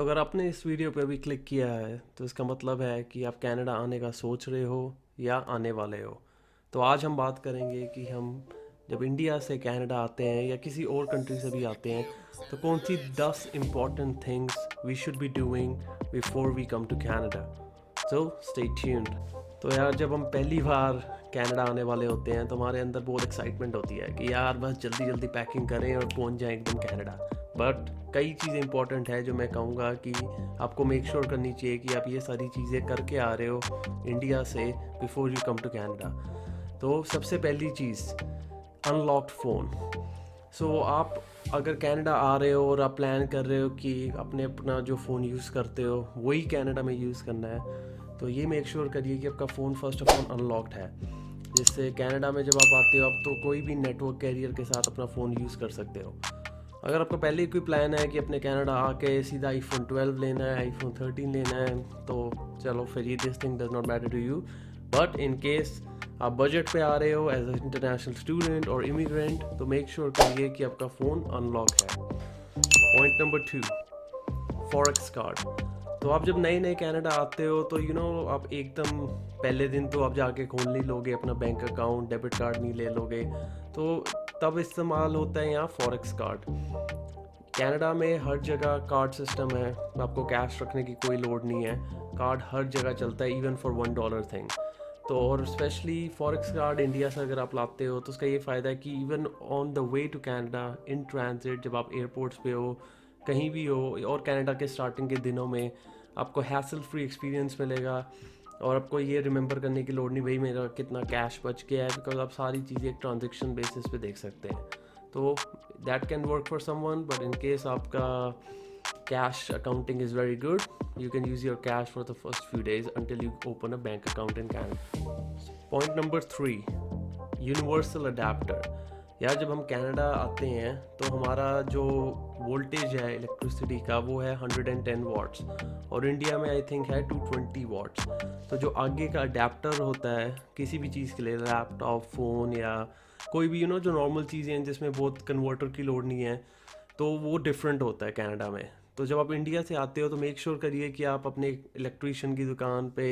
तो अगर आपने इस वीडियो पे अभी क्लिक किया है तो इसका मतलब है कि आप कनाडा आने का सोच रहे हो या आने वाले हो। तो आज हम बात करेंगे कि हम जब इंडिया से कनाडा आते हैं या किसी और कंट्री से भी आते हैं तो कौन सी 10 important things we should be doing before we come to Canada. So stay tuned. तो यार जब हम पहली बार कनाडा आने वाले होते हैं तो हमारे अंदर बहुत एक्साइटमेंट होती है कि यार बस जल्दी जल्दी पैकिंग करें और पहुंच जाएं एकदम कनाडा। बट कई चीज़ें इंपॉर्टेंट है जो मैं कहूँगा कि आपको मेक श्योर करनी चाहिए कि आप ये सारी चीज़ें करके आ रहे हो इंडिया से before you come to Canada. तो सबसे पहली चीज़ अनलॉक्ड फ़ोन। सो आप अगर कनाडा आ रहे हो और आप प्लान कर रहे हो कि अपना जो फ़ोन यूज़ करते हो वही कनाडा में यूज़ करना है तो ये मेक श्योर करिए कि आपका phone first of all unlocked है, जिससे कनाडा में जब आप आते हो आप तो कोई भी नेटवर्क कैरियर के साथ अपना फ़ोन यूज़ कर सकते हो। अगर आपका पहले ही कोई प्लान है कि अपने कनाडा आके सीधा आईफोन 12 लेना है, आईफोन 13 लेना है, तो चलो फिर ये this thing does not matter to you. But in case आप बजट पे आ रहे हो एज ए इंटरनेशनल स्टूडेंट और इमिग्रेंट तो मेक श्योर करिए कि आपका फ़ोन अनलॉक है। Point number 2, forex card. तो आप जब नए नए कनाडा आते हो तो आप एकदम पहले दिन तो आप जाके खोल नहीं लोगे अपना बैंक अकाउंट, डेबिट कार्ड नहीं ले लोगे, तो तब इस्तेमाल होता है यहाँ फॉरेक्स कार्ड। कनाडा में हर जगह कार्ड सिस्टम है, आपको कैश रखने की कोई लोड नहीं है, कार्ड हर जगह चलता है इवन फॉर $1 थिंग। तो और स्पेशली फॉरेक्स कार्ड इंडिया से अगर आप लाते हो तो उसका ये फ़ायदा है कि even on the way to Canada in transit जब आप एयरपोर्ट्स पे हो कहीं भी हो और कनाडा के स्टार्टिंग के दिनों में आपको हैसल फ्री एक्सपीरियंस मिलेगा और आपको ये रिमेंबर करने की लोड नहीं भाई मेरा कितना कैश बच गया है, बिकॉज आप सारी चीज़ें एक ट्रांजेक्शन बेसिस पे देख सकते हैं। तो that can work for someone, but in case आपका cash accounting is very good, you can use your cash for the first few days until you open a bank account in Canada. Point number 3, universal adapter. यार जब हम Canada आते हैं तो हमारा जो voltage है इलेक्ट्रिसिटी का वो है 110 वाट्स और इंडिया में आई थिंक है 220 वाट्स। तो जो आगे का अडेप्टर होता है किसी भी चीज़ के लिए, लैपटॉप, फ़ोन या कोई भी जो नॉर्मल चीज़ें हैं जिसमें बहुत कन्वर्टर की लोड नहीं है, तो वो डिफरेंट होता है कनाडा में। तो जब आप इंडिया से आते हो तो मेक श्योर करिए कि आप अपने इलेक्ट्रीशियन की दुकान पे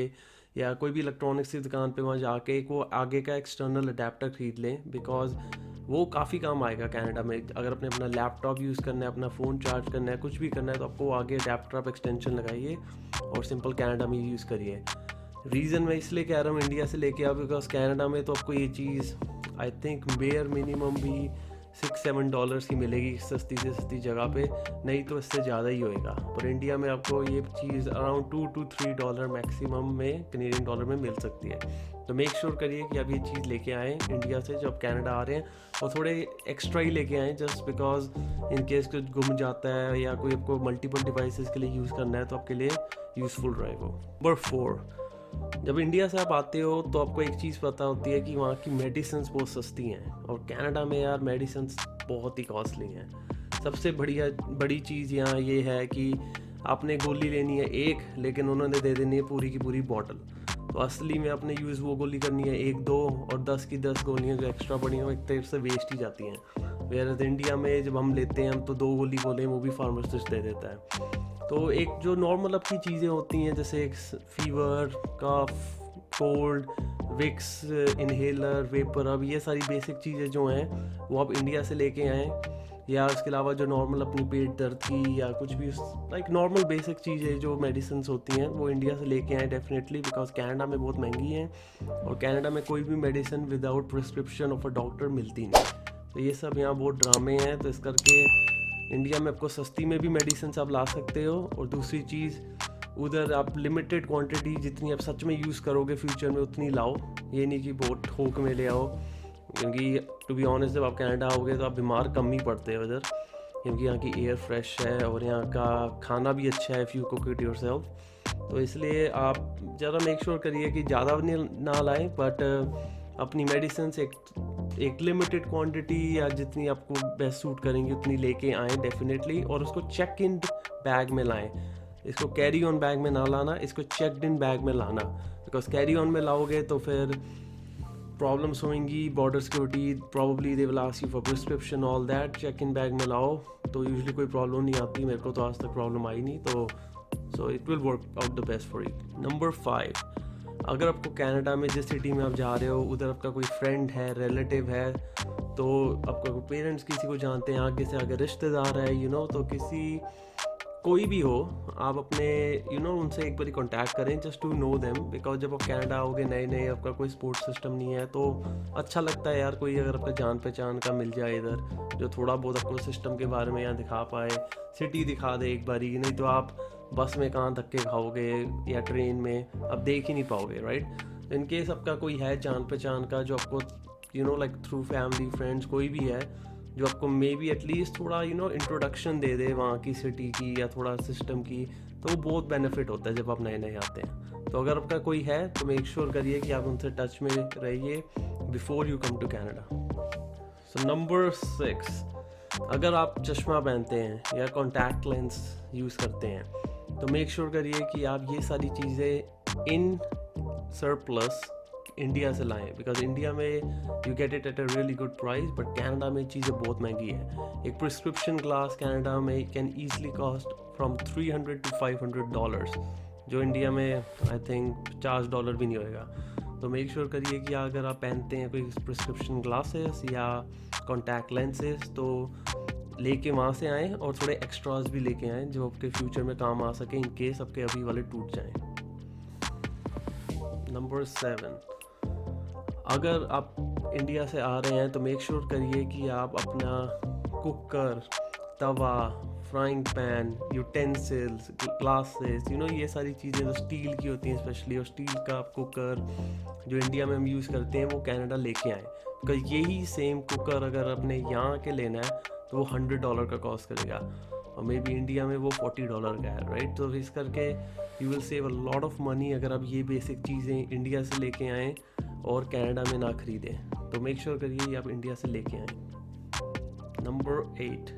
या कोई भी इलेक्ट्रॉनिक्स की दुकान पे वहाँ जाके एक वो आगे का एक्सटर्नल अडेप्टर ख़रीद लें, बिकॉज वो काफ़ी काम आएगा कनाडा में। अगर आपने अपना लैपटॉप यूज़ करना है, अपना फ़ोन चार्ज करना है, कुछ भी करना है, तो आपको आगे अडेप्टर आप एक्सटेंशन लगाइए और सिंपल कनाडा में यूज़ करिए। रीज़न मैं इसलिए कह रहा हूँ इंडिया से लेके आओ बिकॉज कनाडा में तो आपको ये चीज़ आई थिंक बेयर मिनिमम भी $6-7 की मिलेगी सस्ती से सस्ती जगह पे, नहीं तो इससे ज़्यादा ही होएगा। पर इंडिया में आपको ये चीज़ अराउंड $2 to $3 मैक्सिमम में कैनेडियन डॉलर में मिल सकती है। तो मेक श्योर करिए कि आप ये चीज़ लेके आएँ इंडिया से जब कनाडा आ रहे हैं, और थोड़े एक्स्ट्रा ही लेके आएँ जस्ट बिकॉज इन केस कुछ गुम जाता है या कोई आपको मल्टीपल डिवाइसेस के लिए यूज़ करना है तो आपके लिए यूज़फुल रहेगा। नंबर 4, जब इंडिया से आप आते हो तो आपको एक चीज़ पता होती है कि वहाँ की मेडिसिन्स बहुत सस्ती हैं और कनाडा में यार मेडिसिन्स बहुत ही कॉस्टली हैं। सबसे बड़ी चीज़ यहाँ ये है कि आपने गोली लेनी है एक, लेकिन उन्होंने दे देनी है पूरी की पूरी बॉटल। तो असली में आपने यूज़ वो गोली करनी है 1-2 और 10 की 10 गोलियाँ जो एक्स्ट्रा पड़ी हैं वो एक तरह से वेस्ट ही जाती हैं। वेयर इंडिया में जब हम लेते हैं हम तो 2 गोली बोले वो भी फार्मासिस्ट दे देता है। तो एक जो नॉर्मल आपकी चीज़ें होती हैं जैसे एक फीवर, कफ, कोल्ड, विक्स, इनहेलर, वेपर, अब ये सारी बेसिक चीज़ें जो हैं वो आप इंडिया से लेके आएँ, या उसके अलावा जो नॉर्मल अपनी पेट दर्द की या कुछ भी लाइक नॉर्मल बेसिक चीज़ें जो मेडिसिन्स होती हैं वो इंडिया से लेके आएँ डेफिनेटली, बिकॉज कनाडा में बहुत महंगी हैं और कनाडा में कोई भी medicine without prescription of a doctor मिलती नहीं। तो ये सब यहाँ बहुत ड्रामे हैं, तो इस करके इंडिया में आपको सस्ती में भी मेडिसिन आप ला सकते हो। और दूसरी चीज़ उधर आप लिमिटेड क्वांटिटी जितनी आप सच में यूज़ करोगे फ्यूचर में उतनी लाओ, ये नहीं कि बहुत ठोक में ले आओ, क्योंकि टू बी ऑनेस्ट जब आप कनाडा आओगे तो आप बीमार कम ही पड़ते हैं उधर, क्योंकि यहाँ की एयर फ्रेश है और यहाँ का खाना भी अच्छा है if you cook it yourself. तो इसलिए आप ज़रा मेक श्योर करिए कि ज़्यादा ना लाएं, बट अपनी मेडिसिन एक लिमिटेड क्वांटिटी या जितनी आपको बेस्ट सूट करेंगी उतनी लेके आएँ डेफिनेटली, और उसको चेक इन बैग में लाएं। इसको कैरी ऑन बैग में ना लाना, इसको चेकड इन बैग में लाना, बिकॉज कैरी ऑन में लाओगे तो फिर प्रॉब्लम्स होंगी, border security, probably they will ask you for prescription, all that, check in bag में लाओ, तो यूजुअली कोई प्रॉब्लम नहीं आती, मेरे को तो आज तक प्रॉब्लम आई नहीं, तो so it will work out the best for you. Number 5, अगर आपको कनाडा में जिस सिटी में आप जा रहे हो उधर आपका कोई फ्रेंड है, रिलेटिव है, तो आपका कोई पेरेंट्स किसी को जानते हैं, आगे से आगे रिश्तेदार है, तो किसी कोई भी हो, आप अपने उनसे एक बारी कांटेक्ट करें just to know them, because जब आप कनाडा आओगे नए नए, आपका कोई सपोर्ट सिस्टम नहीं है, तो अच्छा लगता है यार कोई अगर आपका जान पहचान का मिल जाए इधर, जो थोड़ा बहुत आपको सिस्टम के बारे में यहाँ दिखा पाए, सिटी दिखा दे एक बारी, नहीं तो आप बस में कहाँ धक्के खाओगे या ट्रेन में, आप देख ही नहीं पाओगे, राइट। इन केस आपका कोई है जान पहचान का जो आपको लाइक थ्रू फैमिली फ्रेंड्स कोई भी है जो आपको मे बी एटलीस्ट थोड़ा इंट्रोडक्शन दे दे वहाँ की सिटी की या थोड़ा सिस्टम की, तो वो बहुत बेनिफिट होता है जब आप नए नए आते हैं। तो अगर आपका कोई है तो मेक श्योर करिए कि आप उनसे टच में रहिए before you come to Canada. So number 6, अगर आप चश्मा पहनते हैं या कॉन्टैक्ट लेंस यूज़ करते हैं तो मेक श्योर करिए कि आप ये सारी चीज़ें इन सरप्लस इंडिया से लाएं, बिकॉज इंडिया में you get it at a really good price, but Canada में चीज़ें बहुत महंगी है। एक प्रिस्क्रिप्शन ग्लास कनाडा में can easily cost from $300 to $500, जो इंडिया में आई थिंक $50 भी नहीं होएगा। तो मेक श्योर करिए कि अगर आप पहनते हैं कोई प्रिस्क्रिप्शन ग्लासेस या कॉन्टैक्ट लेंसेज तो लेके वहाँ से आएँ, और थोड़े एक्स्ट्राज भी लेके आएँ जो आपके फ्यूचर में काम आ सके इन केस आपके अभी वाले टूट जाएँ। नंबर 7, अगर आप इंडिया से आ रहे हैं तो मेक श्योर करिए कि आप अपना कुकर, तवा, फ्राइंग पैन, यूटेंसिल्स, ग्लासेस, ये सारी चीज़ें जो स्टील की होती हैं स्पेशली, और स्टील का कुकर जो इंडिया में हम यूज़ करते हैं वो कनाडा लेके आएँ, बिकॉज यही सेम कुकर अगर अपने यहाँ के लेना है तो वो $100 का कॉस्ट करेगा, और मे बी इंडिया में वो $40 का है, राइट। तो इस करके you will save a lot of money अगर आप ये बेसिक चीज़ें इंडिया से लेके आएँ और कनाडा में ना ख़रीदें। तो मेक श्योर करिए आप इंडिया से लेके आएँ। नंबर 8,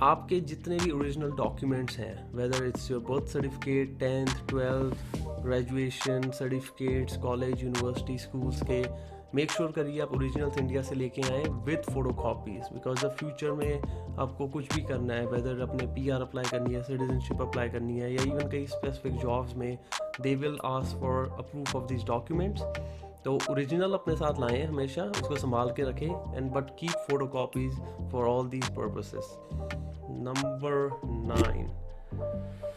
आपके जितने भी ओरिजिनल डॉक्यूमेंट्स हैं, whether it's your birth certificate, 10th 12th graduation certificates, college, university, schools के, मेक श्योर करिए आप ओरिजिनल्स इंडिया से लेके आएँ with photo copies, because the future में आपको कुछ भी करना है, वेदर अपने PR अप्लाई करनी है, सिटीजनशिप अप्लाई करनी है, या इवन कई स्पेसिफिक जॉब्स में दे will ask for a proof of this documents. तो ओरिजिनल अपने साथ लाएं हमेशा, उसको संभाल के रखें, and but keep photo copies for all these purposes. Number 9,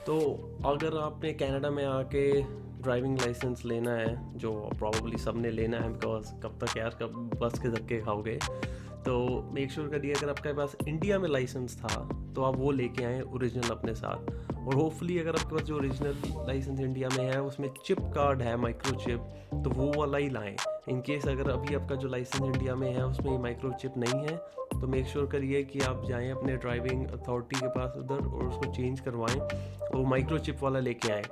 तो अगर आपने कनाडा में आके ड्राइविंग लाइसेंस लेना है, जो प्रॉब्ली सबने लेना है, बिकॉज कब तक यार कब बस के धक्के खाओगे, तो मेक श्योर करिए अगर आपके पास इंडिया में लाइसेंस था तो आप वो लेके आएँ ओरिजिनल अपने साथ, और होपफुली अगर आपके पास जो ओरिजिनल लाइसेंस इंडिया में है उसमें चिप कार्ड है, माइक्रो चिप, तो वो वाला ही लाएं। इन केस अगर अभी आपका जो लाइसेंस इंडिया में है उसमें माइक्रो चिप नहीं है तो मेक श्योर करिए कि आप जाएं अपने ड्राइविंग अथॉरिटी के पास उधर और उसको चेंज करवाएं और माइक्रो चिप वाला लेके आएँ,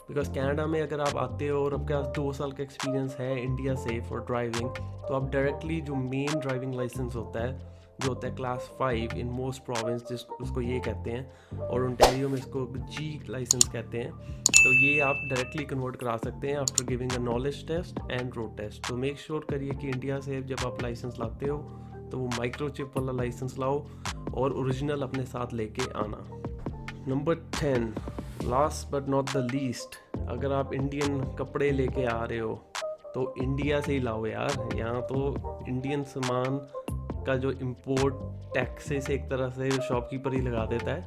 बिकॉज कनाडा में अगर आप आते हो और आपके पास 2 साल का एक्सपीरियंस है इंडिया से फॉर ड्राइविंग, तो आप डायरेक्टली जो मेन ड्राइविंग लाइसेंस होता है जो होता है क्लास 5 इन मोस्ट प्रोविंस, उसको ये कहते हैं, और ओंटारियो में इसको G लाइसेंस कहते हैं, तो ये आप डायरेक्टली कन्वर्ट करा सकते हैं after giving a knowledge test and road test. तो मेक श्योर करिए कि इंडिया से जब आप लाइसेंस लाते हो तो वो माइक्रो चिप वाला लाइसेंस लाओ और ओरिजिनल अपने साथ लेके आना। Number 10, last but not the least, अगर आप इंडियन कपड़े लेके आ रहे हो तो इंडिया से ही लाओ यार। यहाँ तो इंडियन सामान का जो इम्पोर्ट टैक्सेस एक तरह से शॉपकीपर ही लगा देता है,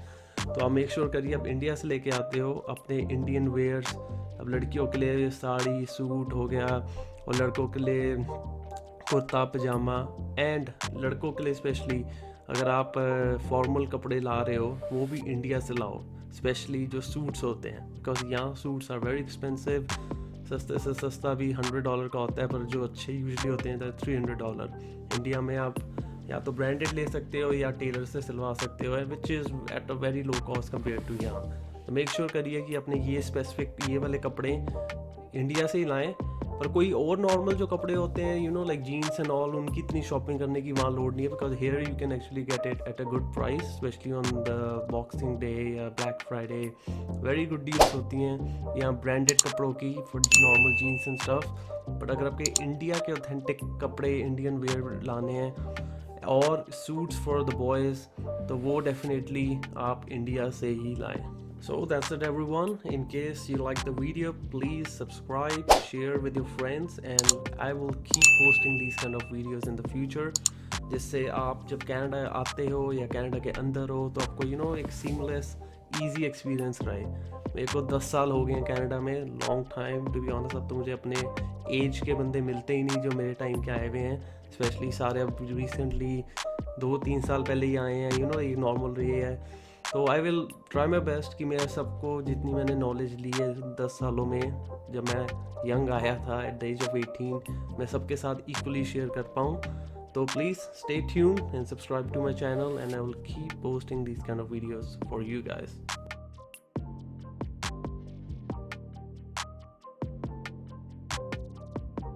तो आप मेक श्योर करिए आप इंडिया से लेके आते हो अपने इंडियन वेयर्स। अब लड़कियों के लिए साड़ी सूट हो गया, और लड़कों के लिए कुर्ता पजामा, एंड लड़कों के लिए स्पेशली अगर आप फॉर्मल कपड़े ला रहे हो वो भी इंडिया से लाओ, स्पेशली जो सूट्स होते हैं, बिकॉज यहाँ सूट्स आर वेरी एक्सपेंसिव। सस्ते से सस्ता भी $100 का होता है, पर जो अच्छे यूजली होते हैं तो $300। इंडिया में आप या तो ब्रांडेड ले सकते हो या टेलर से सिलवा सकते हो, which is at a very low cost compare to यहाँ। तो मेक श्योर करिए कि अपने ये स्पेसिफिक ये वाले कपड़े इंडिया से ही लाएँ, पर कोई और नॉर्मल जो कपड़े होते हैं, you know like jeans and all, उनकी इतनी शॉपिंग करने की वहाँ लोड नहीं है, because here you can actually get it at a good price, specially on the Boxing Day या Black Friday. Very good deals होती हैं यहाँ ब्रांडेड कपड़ों की for normal jeans and stuff. But अगर आपके इंडिया के ऑथेंटिक कपड़े, इंडियन वेयर लाने हैं और सूट्स फॉर द बॉयज़, तो वो डेफिनेटली आप इंडिया से ही लाएं। So that's it everyone. In case you like the video, please subscribe, share with your friends, and I will keep posting these kind of videos in the future, जिससे आप जब Canada आते हो या Canada के अंदर हो तो आपको यू नो एक सीमलेस ईजी एक्सपीरियंस रहे। मेरे को 10 साल हो गए हैं कनाडा में, long time to be honest. अब तो मुझे अपने एज के बंदे मिलते ही नहीं जो मेरे टाइम के आए हुए हैं, स्पेशली सारे अब रिसेंटली 2-3 साल पहले ही आए हैं, यू नो ये नॉर्मल रही है। तो I will try my best कि मैं सबको जितनी मैंने नॉलेज ली है 10 सालों में, जब मैं यंग आया था एट द एज ऑफ 18, मैं सबके साथ इक्वली शेयर कर पाऊँ। तो please stay tuned and subscribe to my channel, and I will keep posting these kind of videos for you guys.